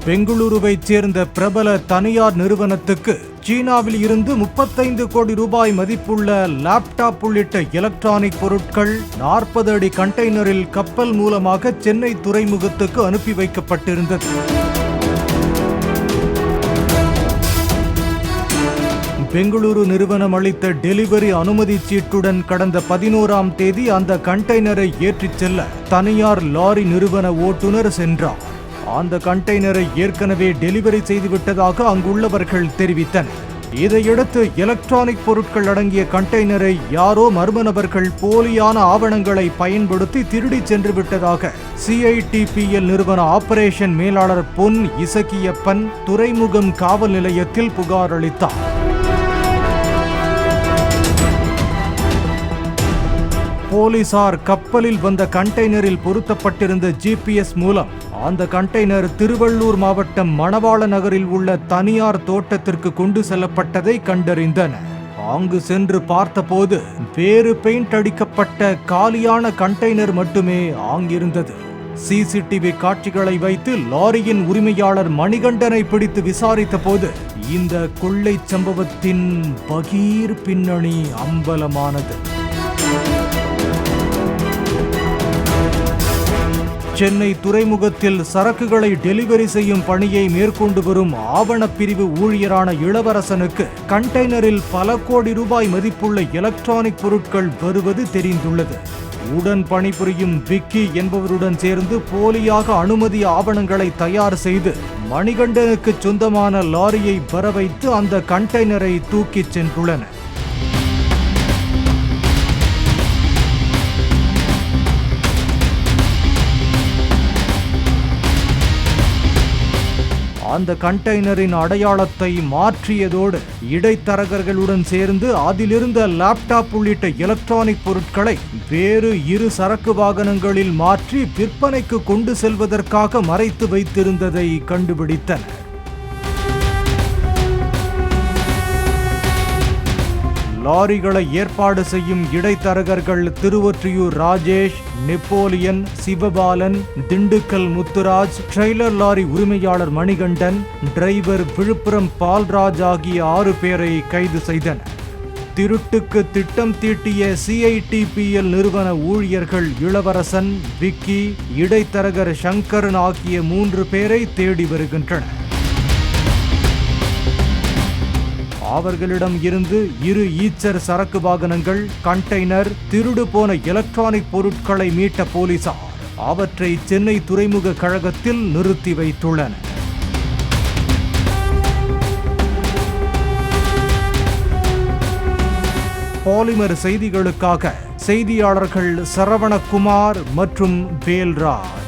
பெங்களூருவைச் சேர்ந்த பிரபல தனியார் நிறுவனத்துக்கு சீனாவில் இருந்து 35 கோடி ரூபாய் மதிப்புள்ள லேப்டாப் உள்ளிட்ட எலக்ட்ரானிக் பொருட்கள் 40 அடி கண்டெய்னரில் கப்பல் மூலமாக சென்னை துறைமுகத்துக்கு அனுப்பி வைக்கப்பட்டிருந்தது. பெங்களூரு நிறுவனம் அளித்த டெலிவரி அனுமதி சீட்டுடன் கடந்த 11ஆம் தேதி அந்த கண்டெய்னரை ஏற்றிச் செல்ல தனியார் லாரி நிறுவன ஓட்டுநர் சென்றார். அந்த கண்டெய்னரை ஏற்கனவே டெலிவரி செய்துவிட்டதாக அங்குள்ளவர்கள் தெரிவித்தனர். இதையடுத்து எலக்ட்ரானிக் பொருட்கள் அடங்கிய கண்டெய்னரை யாரோ மர்ம நபர்கள் போலியான ஆவணங்களை பயன்படுத்தி திருடி சென்று விட்டதாக CITPL நிறுவன ஆபரேஷன் மேலாளர் பொன் இசக்கியப்பன் துறைமுகம் காவல் நிலையத்தில் புகார் அளித்தார். போலீசார் கப்பலில் வந்த கண்டெய்னரில் பொருத்தப்பட்டிருந்த GPS மூலம் அந்த கண்டெய்னர் திருவள்ளூர் மாவட்டம் மணவாள நகரில் உள்ள தனியார் தோட்டத்திற்கு கொண்டு செல்லப்பட்டதை கண்டறிந்தனர். அங்கு சென்று பார்த்தபோது வேறு பெயிண்ட் அடிக்கப்பட்ட காலியான கண்டெய்னர் மட்டுமே அங்கிருந்தது. CCTV காட்சிகளை வைத்து லாரியின் உரிமையாளர் மணிகண்டனை பிடித்து விசாரித்த போது இந்த கொள்ளை சம்பவத்தின் பகீர் பின்னணி அம்பலமானது. சென்னை துறைமுகத்தில் சரக்குகளை டெலிவரி செய்யும் பணியை மேற்கொண்டு வரும் ஆவணப்பிரிவு ஊழியரான இளவரசனுக்கு கண்டெய்னரில் பல கோடி ரூபாய் மதிப்புள்ள எலக்ட்ரானிக் பொருட்கள் வருவது தெரிந்துள்ளது. உடன் பணிபுரியும் விக்கி என்பவருடன் சேர்ந்து போலியாக அனுமதி ஆவணங்களை தயார் செய்து மணிகண்டனுக்கு சொந்தமான லாரியை வரவைத்து அந்த கண்டெய்னரை தூக்கிச் சென்றுள்ளனர். அந்த கண்டெய்னரின் அடையாளத்தை மாற்றியதோடு இடைத்தரகர்களுடன் சேர்ந்து அதிலிருந்த லேப்டாப் உள்ளிட்ட எலக்ட்ரானிக் பொருட்களை வேறு 2 சரக்கு வாகனங்களில் மாற்றி விற்பனைக்கு கொண்டு செல்வதற்காக மறைத்து வைத்திருந்ததை கண்டுபிடித்தனர். லாரிகளை ஏற்பாடு செய்யும் இடைத்தரகர்கள் Thiruvottiyur Rajesh, Napoleon, Sivabalan, Dindigul Muthuraj, trailer lorry உரிமையாளர் மணிகண்டன், டிரைவர் விழுப்புரம் பால்ராஜ் ஆகிய 6 பேரை கைது செய்தனர். திருட்டுக்கு திட்டம் தீட்டிய CITPL நிறுவன ஊழியர்கள் இளவரசன், விக்கி, இடைத்தரகர் சங்கரன் ஆகிய 3 பேரை தேடி வருகின்றனர். அவர்களிடம் இருந்து 2 ஈச்சர் சரக்கு வாகனங்கள், கண்டெய்னர், திருடு போன எலக்ட்ரானிக் பொருட்களை மீட்ட போலீசார் அவற்றை சென்னை துறைமுக கழகத்தில் நிறுத்தி வைத்துள்ளனர். பாலிமர் செய்திகளுக்காக செய்தியாளர்கள் சரவணகுமார் மற்றும் வேல்ராஜ்.